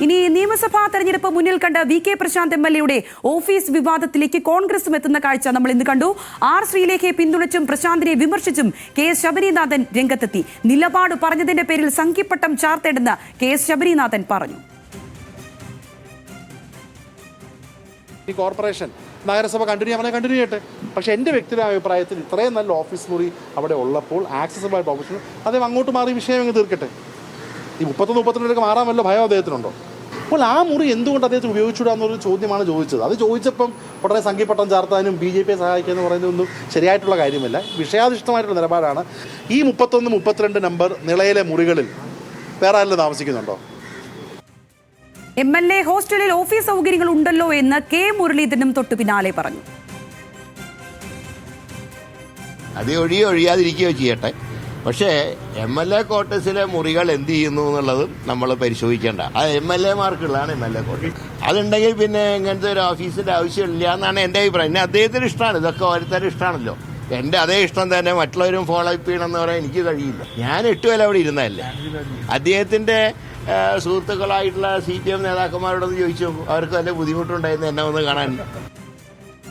ഇനി നിയമസഭാ തെരഞ്ഞെടുപ്പ് മുന്നിൽ കണ്ട വി കെ പ്രശാന്ത് എംഎൽഎയുടെ ഓഫീസ് വിവാദത്തിലേക്ക് കോൺഗ്രസും എത്തുന്ന കാഴ്ച നമ്മൾ ഇന്ന് കണ്ടു. ആർ ശ്രീലേഖയെ പിന്തുണച്ചും പ്രശാന്തിനെ വിമർശിച്ചും കെ എസ് ശബരിനാഥൻ രംഗത്തെത്തി. നിലപാട് പറഞ്ഞതിന്റെ പേരിൽ സംഖ്യപ്പട്ടം ചാർത്തേണ്ടെന്ന് കെ എസ് ശബരിനാഥൻ പറഞ്ഞു. ഈ കോർപ്പറേഷൻ നഗരസഭ കണ്ടിന്യൂ ചെയ്യട്ടെ. പക്ഷേ എൻ്റെ വ്യക്തിപരമായ അഭിപ്രായത്തിൽ ഇത്രയും നല്ല ഓഫീസ് മുറി അവിടെ ഉള്ളപ്പോൾ ആക്സസിബിൾ ആയിട്ട് ഓഫീസിൽ അദ്ദേഹം അങ്ങോട്ട് മാറി വിഷയം അങ്ങ് തീർക്കട്ടെ. ഈ 31-32 മാറാമല്ലോ ഭയം അദ്ദേഹത്തിനുണ്ടോ? അപ്പോൾ ആ മുറി എന്തുകൊണ്ട് അദ്ദേഹത്തിന് ഉപയോഗിച്ചുകൂടാന്നൊരു ചോദ്യമാണ് ചോദിച്ചത്. അത് ചോദിച്ചപ്പം ഉടനെ സംഖ്യപ്പട്ടം ചാർത്താനും BJP സഹായിക്കുക എന്ന് പറയുന്നതൊന്നും ശരിയായിട്ടുള്ള കാര്യമല്ല. വിഷയാധിഷ്ഠിതമായിട്ടുള്ള നിലപാടാണ്. ഈ 31-32 നമ്പർ നിളയിലെ മുറികളിൽ വേറെ ആരെങ്കിലും താമസിക്കുന്നുണ്ടോ? MLA ഹോസ്റ്റലിൽ ഓഫീസ് സൗകര്യങ്ങൾ ഉണ്ടല്ലോ എന്ന് കെ മുരളീധരനും തൊട്ടു പിന്നാലെ പറഞ്ഞു. അത് ഒഴിയാതിരിക്കുകയോ ചെയ്യട്ടെ. പക്ഷേ MLA ക്വാർട്ടേഴ്സിലെ മുറികൾ എന്ത് ചെയ്യുന്നു എന്നുള്ളത് നമ്മൾ പരിശോധിക്കേണ്ട. അത് MLA മാർക്കുള്ളതാണ് MLA ക്വാർട്ടേഴ്സ്. അതുണ്ടെങ്കിൽ പിന്നെ ഇങ്ങനത്തെ ഒരു ഓഫീസിൻ്റെ ആവശ്യമില്ല എന്നാണ് എൻ്റെ അഭിപ്രായം. പിന്നെ അദ്ദേഹത്തിന് ഇഷ്ടമാണ്, ഇതൊക്കെ ഓരോരുത്തരും ഇഷ്ടമാണല്ലോ. എൻ്റെ അതേ ഇഷ്ടം തന്നെ മറ്റുള്ളവരും ഫോളോ അപ്പ് ചെയ്യണമെന്ന് പറയാൻ എനിക്ക് കഴിയില്ല. ഞാൻ 8 കൊല്ലം അവിടെ ഇരുന്നതല്ലേ. അദ്ദേഹത്തിൻ്റെ സുഹൃത്തുക്കളായിട്ടുള്ള CPM നേതാക്കന്മാരോടൊന്ന് ചോദിച്ചു, അവർക്ക് നല്ല ബുദ്ധിമുട്ടുണ്ടായിരുന്നു എന്നെ ഒന്ന് കാണാൻ.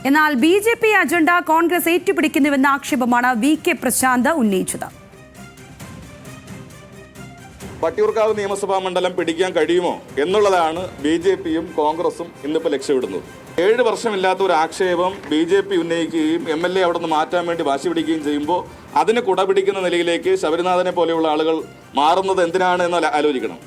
എന്നാൽ BJP അജണ്ട കോൺഗ്രസ് ഏറ്റുപിടിക്കുന്നുവെന്ന ആക്ഷേപമാണ് വി കെ പ്രശാന്ത് ഉന്നയിച്ചത്. വട്ടിയൂർക്കാവ് നിയമസഭാ മണ്ഡലം പിടിക്കാൻ കഴിയുമോ എന്നുള്ളതാണ് BJPയും കോൺഗ്രസും ഇന്നിപ്പോൾ ലക്ഷ്യമിടുന്നത്. 7 വർഷമില്ലാത്ത ഒരു ആക്ഷേപം BJP ഉന്നയിക്കുകയും MLA അവിടെ നിന്ന് മാറ്റാൻ വേണ്ടി വാശി പിടിക്കുകയും ചെയ്യുമ്പോൾ അതിന് കുടപിടിക്കുന്ന നിലയിലേക്ക് ശബരിനാഥനെ പോലെയുള്ള ആളുകൾ മാറുന്നത് എന്തിനാണ് എന്ന് ആലോചിക്കണം.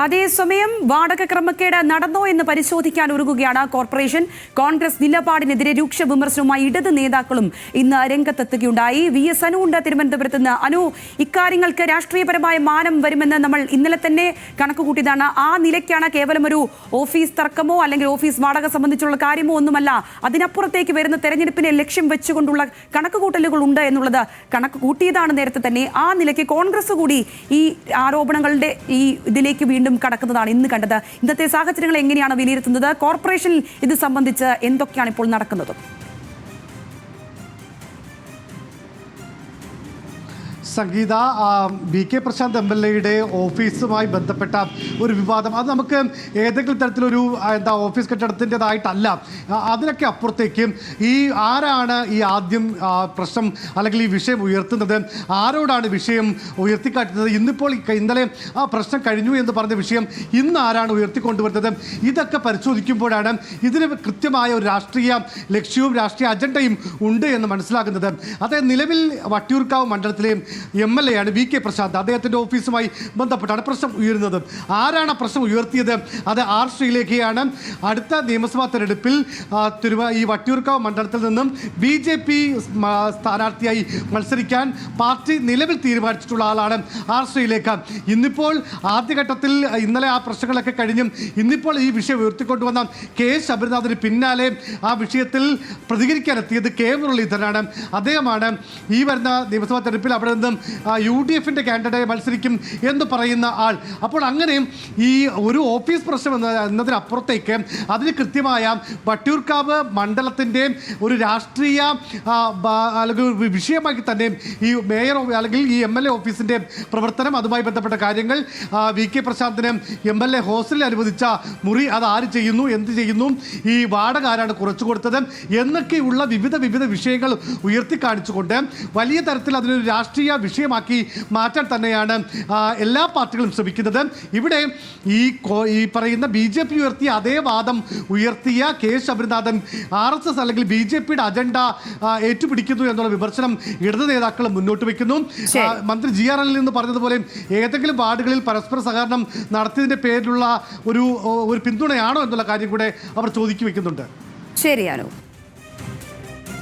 അതേസമയം വാടക ക്രമക്കേട് നടന്നോ എന്ന് പരിശോധിക്കാൻ ഒരുങ്ങുകയാണ് കോർപ്പറേഷൻ. കോൺഗ്രസ് നിലപാടിനെതിരെ രൂക്ഷ വിമർശനവുമായി ഇടത് നേതാക്കളും ഇന്ന് രംഗത്തെത്തുകയുണ്ടായി. VS അനു ഉണ്ട് തിരുവനന്തപുരത്ത് നിന്ന്. അനു, ഇക്കാര്യങ്ങൾക്ക് രാഷ്ട്രീയപരമായ മാനം വരുമെന്ന് നമ്മൾ ഇന്നലെ തന്നെ കണക്കുകൂട്ടിയതാണ്. ആ നിലയ്ക്കാണ് കേവലം ഒരു ഓഫീസ് തർക്കമോ അല്ലെങ്കിൽ ഓഫീസ് വാടക സംബന്ധിച്ചുള്ള കാര്യമോ ഒന്നുമല്ല, അതിനപ്പുറത്തേക്ക് വരുന്ന തെരഞ്ഞെടുപ്പിനെ ലക്ഷ്യം വെച്ചുകൊണ്ടുള്ള കണക്കുകൂട്ടലുകൾ ഉണ്ട് എന്നുള്ളത് കണക്ക് കൂട്ടിയതാണ് നേരത്തെ തന്നെ. ആ നിലയ്ക്ക് കോൺഗ്രസ് കൂടി ഈ ആരോപണങ്ങളുടെ ഈ ഇതിലേക്ക് വീണ്ടും കടക്കുന്നതാണ് ഇന്ന് കണ്ടത്. ഇന്നത്തെ സാഹചര്യങ്ങൾ എങ്ങനെയാണ് വിലയിരുത്തുന്നത്? കോർപ്പറേഷനിൽ ഇത് സംബന്ധിച്ച് എന്തൊക്കെയാണ് ഇപ്പോൾ നടക്കുന്നത്? സംഗീത, വി കെ പ്രശാന്ത് MLAയുടെ ഓഫീസുമായി ബന്ധപ്പെട്ട ഒരു വിവാദം, അത് നമുക്ക് ഏതെങ്കിലും തരത്തിലൊരു ഓഫീസ് കെട്ടിടത്തിൻ്റെതായിട്ടല്ല. അതിനൊക്കെ അപ്പുറത്തേക്ക് ഈ ആരാണ് ഈ ആദ്യം പ്രശ്നം അല്ലെങ്കിൽ ഈ വിഷയം ഉയർത്തുന്നത്, ആരോടാണ് വിഷയം ഉയർത്തിക്കാട്ടുന്നത്, ഇന്നലെ ആ പ്രശ്നം കഴിഞ്ഞു എന്ന് പറഞ്ഞ വിഷയം ഇന്ന് ആരാണ് ഉയർത്തിക്കൊണ്ടുവരുന്നത്, ഇതൊക്കെ പരിശോധിക്കുമ്പോഴാണ് ഇതിന് കൃത്യമായ ഒരു രാഷ്ട്രീയ ലക്ഷ്യവും രാഷ്ട്രീയ അജണ്ടയും ഉണ്ട് എന്ന് മനസ്സിലാക്കുന്നത്. അതായത് നിലവിൽ വട്ടിയൂർക്കാവ് മണ്ഡലത്തിലെ MLA ആണ് വി കെ പ്രശാന്ത്. അദ്ദേഹത്തിൻ്റെ ഓഫീസുമായി ബന്ധപ്പെട്ടാണ് പ്രശ്നം ഉയരുന്നത്. ആരാണ് പ്രശ്നം ഉയർത്തിയത്? അത് ആർ ശ്രീലേഖയാണ്. അടുത്ത നിയമസഭാ തെരഞ്ഞെടുപ്പിൽ ഈ വട്ടിയൂർക്കാവ് മണ്ഡലത്തിൽ നിന്നും BJP സ്ഥാനാർത്ഥിയായി മത്സരിക്കാൻ പാർട്ടി നിലവിൽ തീരുമാനിച്ചിട്ടുള്ള ആളാണ് ആർ ശ്രീലേഖ. ഇന്നിപ്പോൾ ആദ്യഘട്ടത്തിൽ ഇന്നലെ ആ പ്രശ്നങ്ങളൊക്കെ കഴിഞ്ഞും ഇന്നിപ്പോൾ ഈ വിഷയം ഉയർത്തിക്കൊണ്ടുവന്ന കെ ശബരിനാഥന് പിന്നാലെ ആ വിഷയത്തിൽ പ്രതികരിക്കാനെത്തിയത് കെ മുരളീധരനാണ്. അദ്ദേഹമാണ് ഈ വരുന്ന നിയമസഭാ തെരഞ്ഞെടുപ്പിൽ അവിടെ നിന്നും UDFിൻ്റെ കാൻഡിഡേറ്റ് മത്സരിക്കും എന്ന് പറയുന്ന ആൾ. അപ്പോൾ അങ്ങനെ ഈ ഒരു ഓഫീസ് പ്രശ്നം എന്നതിനപ്പുറത്തേക്ക് അതിന് കൃത്യമായ വട്ടിയൂർക്കാവ് മണ്ഡലത്തിൻ്റെ ഒരു രാഷ്ട്രീയ അല്ലെങ്കിൽ വിഷയമാക്കി തന്നെ ഈ മേയർ അല്ലെങ്കിൽ ഈ MLA ഓഫീസിൻ്റെ പ്രവർത്തനം, അതുമായി ബന്ധപ്പെട്ട കാര്യങ്ങൾ, വി കെ പ്രശാന്തിന് MLA ഹോസ്റ്റലിൽ അനുവദിച്ച മുറി അത് ആര് ചെയ്യുന്നു, എന്ത് ചെയ്യുന്നു, ഈ വാടക ആരാണ് കുറച്ചു കൊടുത്തത് എന്നൊക്കെയുള്ള വിവിധ വിഷയങ്ങൾ ഉയർത്തി കാണിച്ചുകൊണ്ട് വലിയ തരത്തിൽ അതിനൊരു രാഷ്ട്രീയ വിഷയമാക്കി മാറ്റാൻ തന്നെയാണ് എല്ലാ പാർട്ടികളും ശ്രമിക്കുന്നത്. ഇവിടെ ഈ പറയുന്ന BJP ഉയർത്തിയ അതേ വാദം ഉയർത്തിയ കെ ശബരിനാഥൻ RSS അല്ലെങ്കിൽ BJPയുടെ അജണ്ട ഏറ്റുപിടിക്കുന്നു എന്നുള്ള വിമർശനം ഇടത് നേതാക്കൾ മുന്നോട്ട് വയ്ക്കുന്നു. മന്ത്രി GRL നിന്ന് പറഞ്ഞതുപോലെ ഏതെങ്കിലും വാർഡുകളിൽ പരസ്പര സഹകരണം നടത്തിയതിൻ്റെ പേരിലുള്ള ഒരു പിന്തുണയാണോ എന്നുള്ള കാര്യം കൂടെ അവർ ചോദിച്ചു വയ്ക്കുന്നുണ്ട്. ശരിയാണോ?